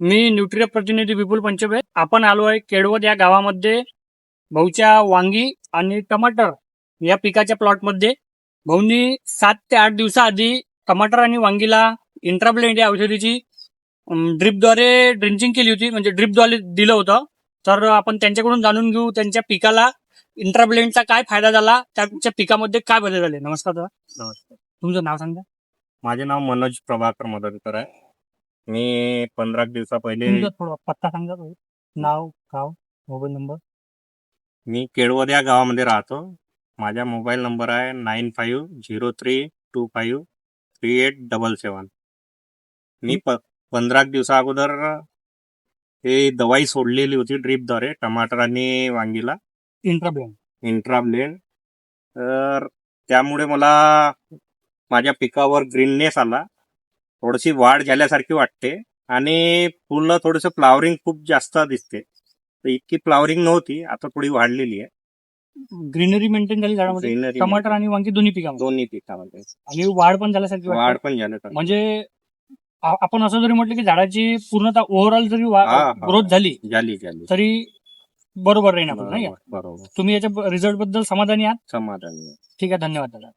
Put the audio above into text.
मी nutria प्रतिनिधी विपुल पंचबे. आपण आलो आहे केडवद या गावामध्ये भाऊच्या वांगी आणि टमाटर या पिकाच्या प्लॉटमध्ये. भाऊंनी 7 ते 8 दिवसाआधी टमाटर आणि वांगीला इंट्राब्लेंड या औषधीची ड्रिपद्वारे ड्रिंचिंग केली होती, म्हणजे ड्रिपद्वारे दिलं होतं. तर आपण त्यांच्याकडून जाणून घेऊ त्यांच्या पिकाला इंट्राब्लेंडचा काय फायदा झाला, त्यांच्या पिकामध्ये काय बदल झाले. नमस्कार दादा. नमस्कार. तुमचं नाव सांगा. माझे नाव मनोज प्रभाकर मदनकर आहे. मी 15 दिवसा पहिले तुमचा थोडा पत्ता सांगा. नाव, गाव, मोबाईल नंबर. मी केळवद या गावामध्ये राहतो. माझा मोबाईल नंबर आहे 9503253877. मी 15 दिवसा अगोदर हे दवाई सोडलेली होती ड्रीपद्वारे टमाटर आणि वांगीला, इंट्राब्लेंड. तर त्यामुळे मला माझ्या पिकावर ग्रीननेस आला, थोडीशी वाढ झाल्यासारखी वाटते आणि फुलं थोडंसं फ्लावरिंग खूप जास्त दिसते. तर इतकी फ्लावरिंग नव्हती, आता थोडी वाढलेली आहे. ग्रीनरी मेंटेन झाली झाडामध्ये, Greenery टमाटर आणि वांगी दोन्ही पिकामध्ये, दोन्ही पिकामध्ये आणि वाढ पण झाल्यासारखी वाढ वाटते. पण झाली. म्हणजे आपण असं जरी म्हटलं की झाडाची पूर्णतः ओव्हरऑल जरी हा. ग्रोथ झाली झाली तरी बरोबर राहील आपण, नाही का? बरोबर तुम्ही याच्या रिझल्ट बद्दल समाधानी आहात? समाधानी आहे. ठीक आहे, धन्यवाद दादा.